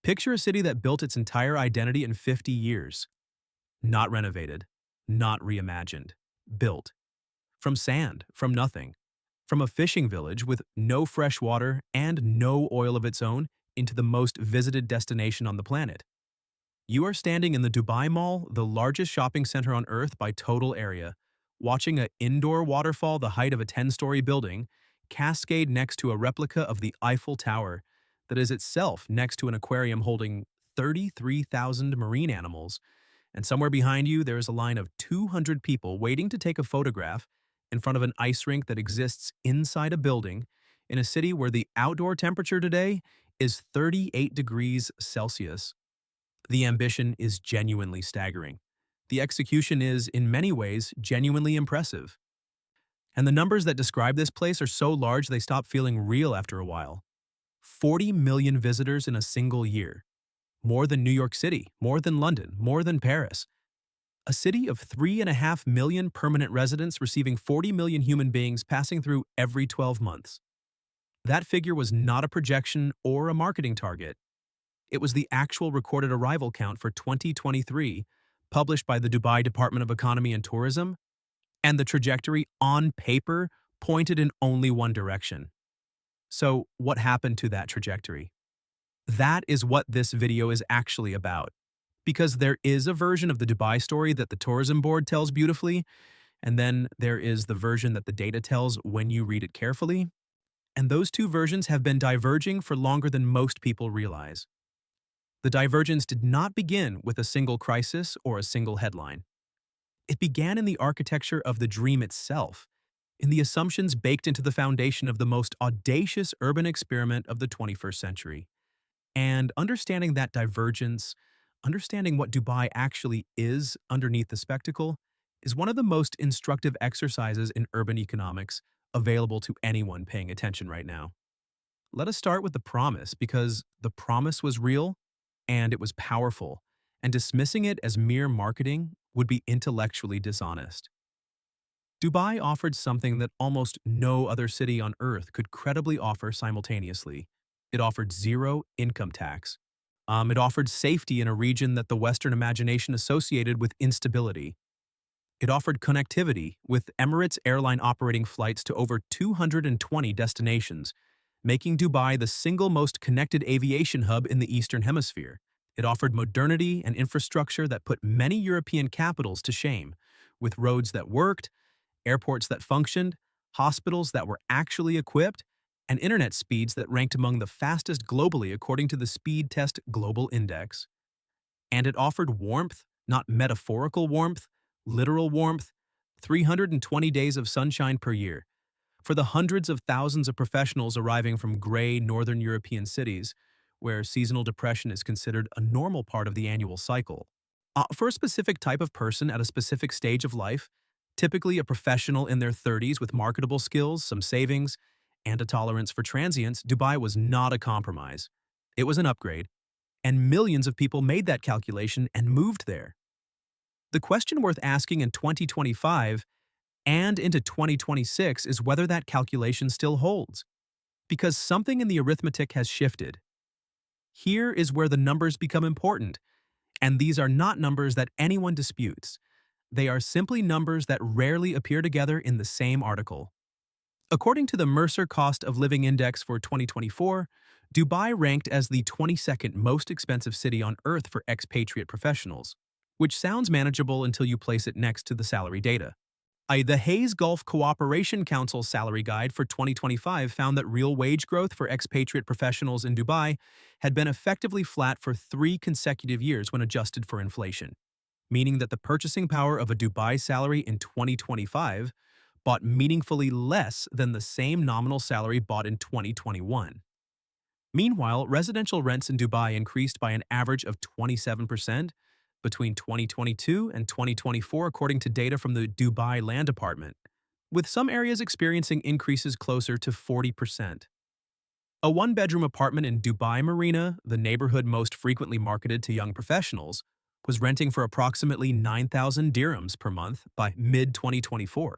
Picture a city that built its entire identity in 50 years. Not renovated, not reimagined. Built. From sand, from nothing. From a fishing village with no fresh water and no oil of its own into the most visited destination on the planet. You are standing in the Dubai Mall, the largest shopping center on Earth by total area, watching an indoor waterfall the height of a 10-story building cascade next to a replica of the Eiffel Tower that is itself next to an aquarium holding 33,000 marine animals. And somewhere behind you, there is a line of 200 people waiting to take a photograph in front of an ice rink that exists inside a building in a city where the outdoor temperature today is 38 degrees Celsius. The ambition is genuinely staggering. The execution is, in many ways, genuinely impressive. And the numbers that describe this place are so large they stop feeling real after a while. 40 million visitors in a single year. More than New York City, more than London, more than Paris. A city of 3.5 million permanent residents receiving 40 million human beings passing through every 12 months. That figure was not a projection or a marketing target. It was the actual recorded arrival count for 2023, published by the Dubai Department of Economy and Tourism, and the trajectory on paper pointed in only one direction. So, what happened to that trajectory? That is what this video is actually about. Because there is a version of the Dubai story that the tourism board tells beautifully, and then there is the version that the data tells when you read it carefully. And those two versions have been diverging for longer than most people realize. The divergence did not begin with a single crisis or a single headline. It began in the architecture of the dream itself, in the assumptions baked into the foundation of the most audacious urban experiment of the 21st century. And understanding that divergence, understanding what Dubai actually is underneath the spectacle, is one of the most instructive exercises in urban economics available to anyone paying attention right now. Let us start with the promise, because the promise was real and it was powerful, and dismissing it as mere marketing would be intellectually dishonest. Dubai offered something that almost no other city on Earth could credibly offer simultaneously. It offered zero income tax. It offered safety in a region that the Western imagination associated with instability. It offered connectivity, with Emirates airline operating flights to over 220 destinations, making Dubai the single most connected aviation hub in the Eastern Hemisphere. It offered modernity and infrastructure that put many European capitals to shame, with roads that worked, airports that functioned, hospitals that were actually equipped, and internet speeds that ranked among the fastest globally according to the Speed Test Global Index. And it offered warmth, not metaphorical warmth, literal warmth, 320 days of sunshine per year. For the hundreds of thousands of professionals arriving from gray Northern European cities, where seasonal depression is considered a normal part of the annual cycle. For a specific type of person at a specific stage of life, typically a professional in their 30s with marketable skills, some savings, and a tolerance for transience, Dubai was not a compromise. It was an upgrade, and millions of people made that calculation and moved there. The question worth asking in 2025 and into 2026 is whether that calculation still holds, because something in the arithmetic has shifted. Here is where the numbers become important, and these are not numbers that anyone disputes. They are simply numbers that rarely appear together in the same article. According to the Mercer Cost of Living Index for 2024, Dubai ranked as the 22nd most expensive city on Earth for expatriate professionals, which sounds manageable until you place it next to the salary data. The Hayes Gulf Cooperation Council salary guide for 2025 found that real wage growth for expatriate professionals in Dubai had been effectively flat for 3 consecutive years when adjusted for inflation, meaning that the purchasing power of a Dubai salary in 2025 bought meaningfully less than the same nominal salary bought in 2021. Meanwhile, residential rents in Dubai increased by an average of 27% between 2022 and 2024 according to data from the Dubai Land Department, with some areas experiencing increases closer to 40%. A one-bedroom apartment in Dubai Marina, the neighborhood most frequently marketed to young professionals, was renting for approximately 9,000 dirhams per month by mid-2024,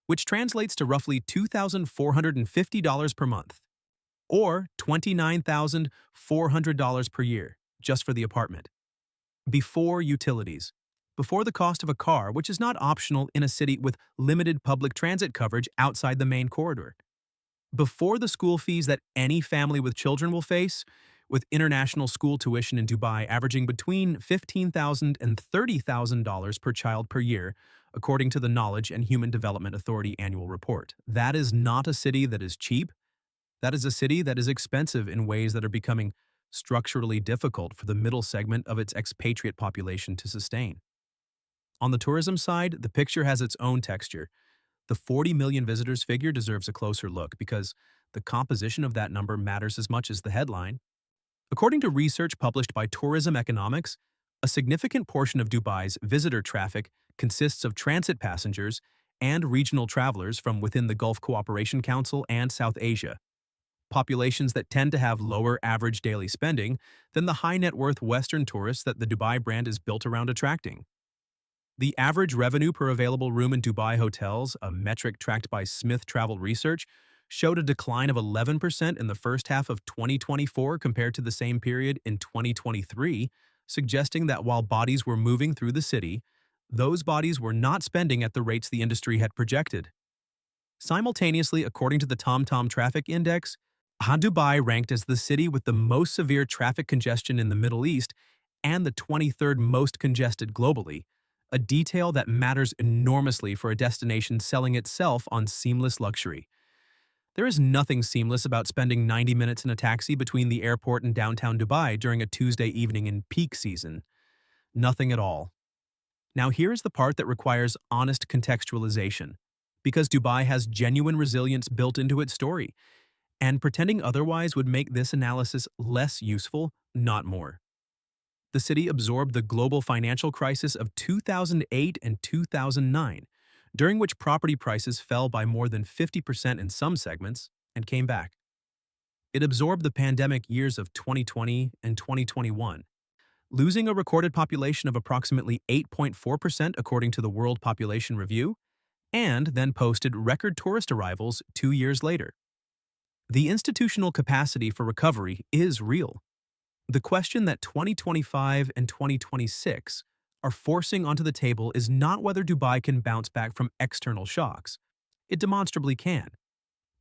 which translates to roughly $2,450 per month, or $29,400 per year. just for the apartment. Before utilities. Before the cost of a car, which is not optional in a city with limited public transit coverage outside the main corridor. Before the school fees that any family with children will face, with international school tuition in Dubai averaging between $15,000 and $30,000 per child per year, according to the Knowledge and Human Development Authority annual report. That is not a city that is cheap. That is a city that is expensive in ways that are becoming structurally difficult for the middle segment of its expatriate population to sustain. On the tourism side, the picture has its own texture. The 40 million visitors figure deserves a closer look because the composition of that number matters as much as the headline. According to research published by Tourism Economics, a significant portion of Dubai's visitor traffic consists of transit passengers and regional travelers from within the Gulf Cooperation Council and South Asia, populations that tend to have lower average daily spending than the high net worth Western tourists that the Dubai brand is built around attracting. The average revenue per available room in Dubai hotels, a metric tracked by Smith Travel Research, showed a decline of 11% in the first half of 2024 compared to the same period in 2023, suggesting that while bodies were moving through the city, those bodies were not spending at the rates the industry had projected. Simultaneously, according to the TomTom Traffic Index, Dubai ranked as the city with the most severe traffic congestion in the Middle East and the 23rd most congested globally, a detail that matters enormously for a destination selling itself on seamless luxury. There is nothing seamless about spending 90 minutes in a taxi between the airport and downtown Dubai during a Tuesday evening in peak season. Nothing at all. Now here is the part that requires honest contextualization, because Dubai has genuine resilience built into its story, and pretending otherwise would make this analysis less useful, not more. The city absorbed the global financial crisis of 2008 and 2009, during which property prices fell by more than 50% in some segments and came back. It absorbed the pandemic years of 2020 and 2021, losing a recorded population of approximately 8.4% according to the World Population Review, and then posted record tourist arrivals 2 years later. The institutional capacity for recovery is real. The question that 2025 and 2026 are forcing onto the table is not whether Dubai can bounce back from external shocks. It demonstrably can.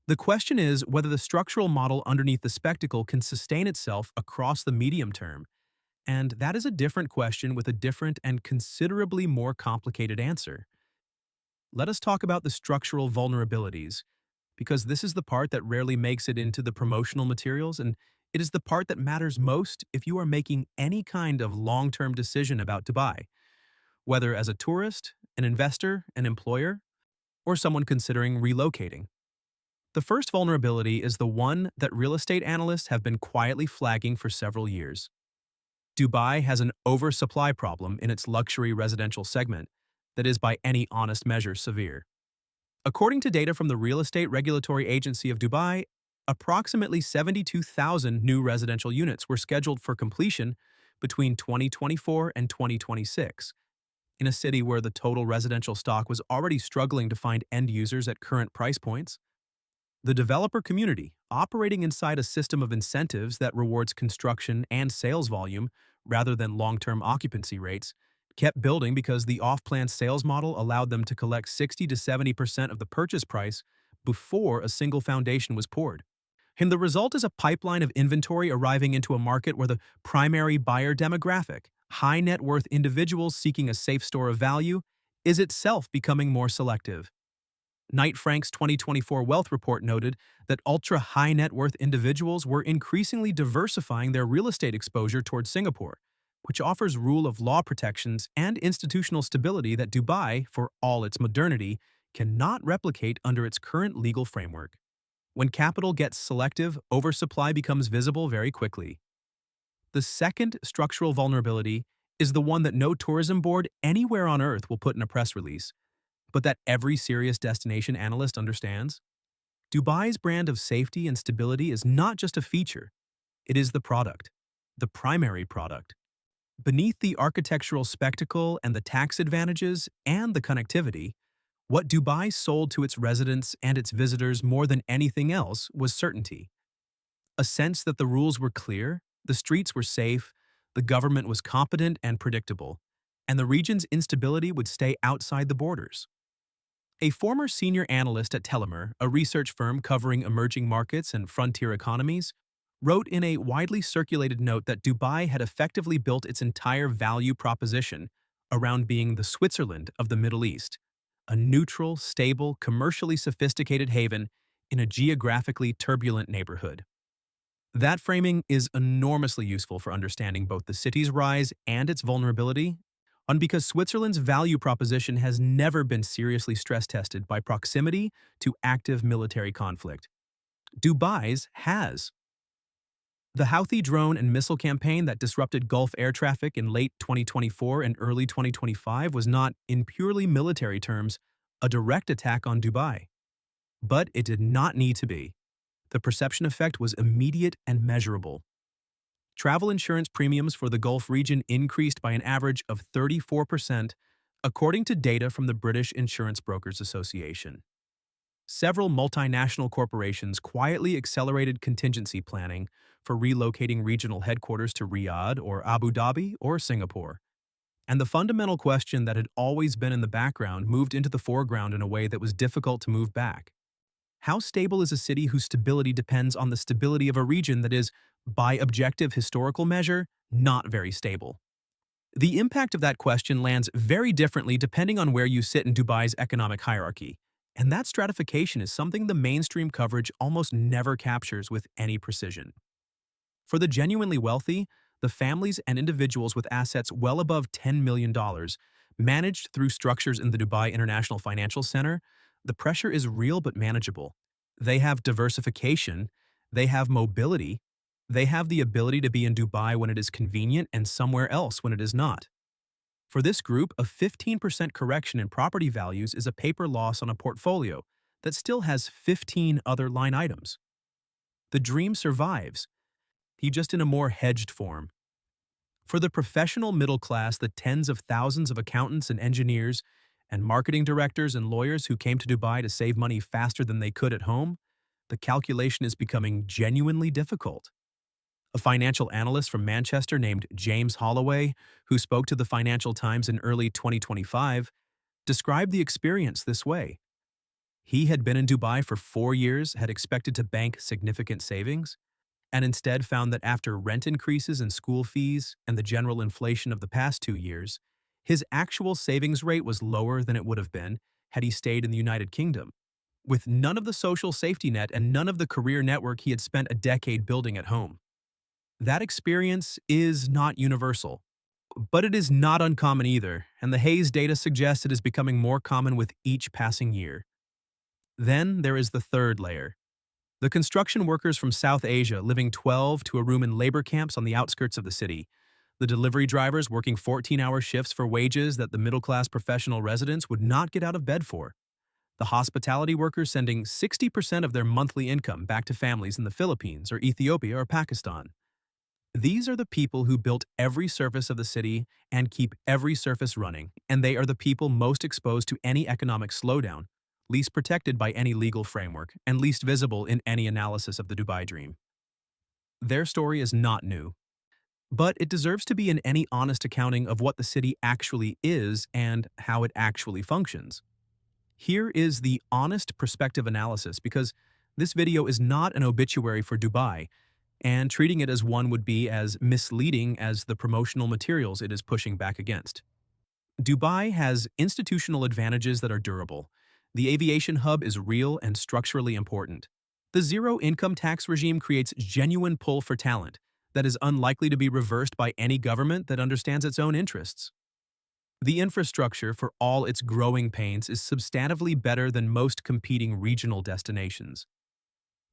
The question is whether the structural model underneath the spectacle can sustain itself across the medium term, and that is a different question with a different and considerably more complicated answer. Let us talk about the structural vulnerabilities, because this is the part that rarely makes it into the promotional materials, and it is the part that matters most if you are making any kind of long-term decision about Dubai, whether as a tourist, an investor, an employer, or someone considering relocating. The first vulnerability is the one that real estate analysts have been quietly flagging for several years. Dubai has an oversupply problem in its luxury residential segment that is by any honest measure severe. According to data from the Real Estate Regulatory Agency of Dubai, approximately 72,000 new residential units were scheduled for completion between 2024 and 2026, in a city where the total residential stock was already struggling to find end users at current price points. The developer community, operating inside a system of incentives that rewards construction and sales volume rather than long-term occupancy rates, kept building because the off-plan sales model allowed them to collect 60 to 70% of the purchase price before a single foundation was poured. And the result is a pipeline of inventory arriving into a market where the primary buyer demographic, high net worth individuals seeking a safe store of value, is itself becoming more selective. Knight Frank's 2024 Wealth Report noted that ultra-high net worth individuals were increasingly diversifying their real estate exposure towards Singapore, which offers rule of law protections and institutional stability that Dubai, for all its modernity, cannot replicate under its current legal framework. When capital gets selective, oversupply becomes visible very quickly. The second structural vulnerability is the one that no tourism board anywhere on earth will put in a press release, but that every serious destination analyst understands. Dubai's brand of safety and stability is not just a feature, it is the product, the primary product. Beneath the architectural spectacle and the tax advantages and the connectivity, what Dubai sold to its residents and its visitors more than anything else was certainty. A sense that the rules were clear, the streets were safe, the government was competent and predictable, and the region's instability would stay outside the borders. A former senior analyst at Telemer, a research firm covering emerging markets and frontier economies, wrote in a widely circulated note that Dubai had effectively built its entire value proposition around being the Switzerland of the Middle East, a neutral, stable, commercially sophisticated haven in a geographically turbulent neighborhood. That framing is enormously useful for understanding both the city's rise and its vulnerability, and because Switzerland's value proposition has never been seriously stress-tested by proximity to active military conflict. Dubai's has. The Houthi drone and missile campaign that disrupted Gulf air traffic in late 2024 and early 2025 was not, in purely military terms, a direct attack on Dubai. But it did not need to be. The perception effect was immediate and measurable. Travel insurance premiums for the Gulf region increased by an average of 34%, according to data from the British Insurance Brokers Association. Several multinational corporations quietly accelerated contingency planning for relocating regional headquarters to Riyadh or Abu Dhabi or Singapore. And the fundamental question that had always been in the background moved into the foreground in a way that was difficult to move back. How stable is a city whose stability depends on the stability of a region that is, by objective historical measure, not very stable? The impact of that question lands very differently depending on where you sit in Dubai's economic hierarchy, and that stratification is something the mainstream coverage almost never captures with any precision. For the genuinely wealthy, the families and individuals with assets well above $10 million, managed through structures in the Dubai International Financial Center, the pressure is real but manageable. They have diversification, they have mobility, they have the ability to be in Dubai when it is convenient and somewhere else when it is not. For this group, a 15% correction in property values is a paper loss on a portfolio that still has 15 other line items. The dream survives, just in a more hedged form. For the professional middle class, the tens of thousands of accountants and engineers and marketing directors and lawyers who came to Dubai to save money faster than they could at home, the calculation is becoming genuinely difficult. A financial analyst from Manchester named James Holloway, who spoke to the Financial Times in early 2025, described the experience this way. He had been in Dubai for 4 years, had expected to bank significant savings, and instead found that after rent increases and school fees and the general inflation of the past 2 years, his actual savings rate was lower than it would have been had he stayed in the United Kingdom, with none of the social safety net and none of the career network he had spent a decade building at home. That experience is not universal, but it is not uncommon either, and the Hayes data suggests it is becoming more common with each passing year. Then there is the third layer. The construction workers from South Asia living 12 to a room in labor camps on the outskirts of the city, the delivery drivers working 14-hour shifts for wages that the middle-class professional residents would not get out of bed for, the hospitality workers sending 60% of their monthly income back to families in the Philippines or Ethiopia or Pakistan. These are the people who built every surface of the city and keep every surface running, and they are the people most exposed to any economic slowdown, least protected by any legal framework, and least visible in any analysis of the Dubai dream. Their story is not new, but it deserves to be in any honest accounting of what the city actually is and how it actually functions. Here is the honest perspective analysis, because this video is not an obituary for Dubai, and treating it as one would be as misleading as the promotional materials it is pushing back against. Dubai has institutional advantages that are durable. The aviation hub is real and structurally important. The zero income tax regime creates genuine pull for talent that is unlikely to be reversed by any government that understands its own interests. The infrastructure, for all its growing pains, is substantively better than most competing regional destinations.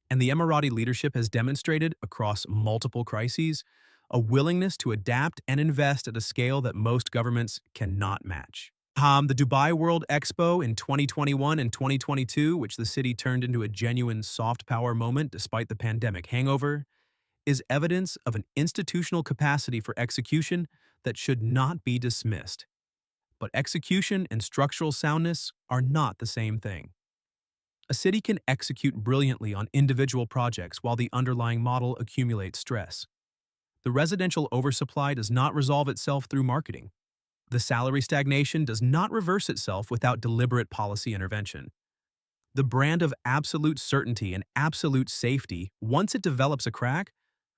And the Emirati leadership has demonstrated, across multiple crises, a willingness to adapt and invest at a scale that most governments cannot match. The Dubai World Expo in 2021 and 2022, which the city turned into a genuine soft power moment despite the pandemic hangover, is evidence of an institutional capacity for execution that should not be dismissed. But execution and structural soundness are not the same thing. A city can execute brilliantly on individual projects while the underlying model accumulates stress. The residential oversupply does not resolve itself through marketing. The salary stagnation does not reverse itself without deliberate policy intervention. The brand of absolute certainty and absolute safety, once it develops a crack,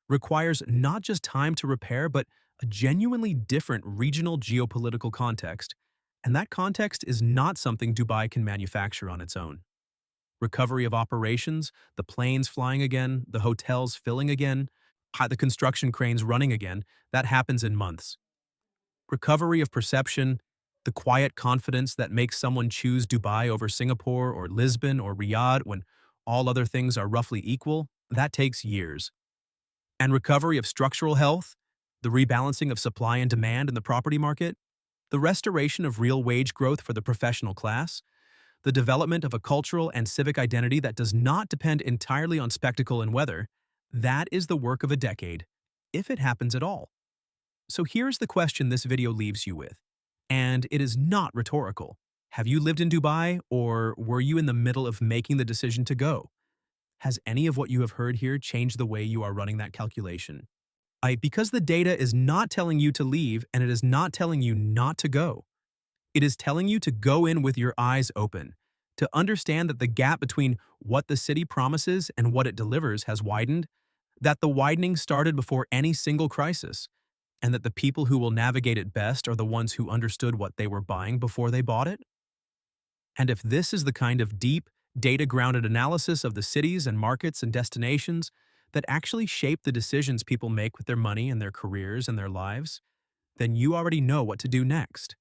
requires not just time to repair, but a genuinely different regional geopolitical context. And that context is not something Dubai can manufacture on its own. Recovery of operations, the planes flying again, the hotels filling again, the construction cranes running again, that happens in months. Recovery of perception, the quiet confidence that makes someone choose Dubai over Singapore or Lisbon or Riyadh when all other things are roughly equal, that takes years. And recovery of structural health, the rebalancing of supply and demand in the property market, the restoration of real wage growth for the professional class, the development of a cultural and civic identity that does not depend entirely on spectacle and weather, that is the work of a decade, if it happens at all. So here's the question this video leaves you with, and it is not rhetorical. Have you lived in Dubai, or were you in the middle of making the decision to go? Has any of what you have heard here changed the way you are running that calculation? Because the data is not telling you to leave and it is not telling you not to go. It is telling you to go in with your eyes open, to understand that the gap between what the city promises and what it delivers has widened, that the widening started before any single crisis, and that the people who will navigate it best are the ones who understood what they were buying before they bought it. And if this is the kind of deep, data-grounded analysis of the cities and markets and destinations that actually shape the decisions people make with their money and their careers and their lives, then you already know what to do next.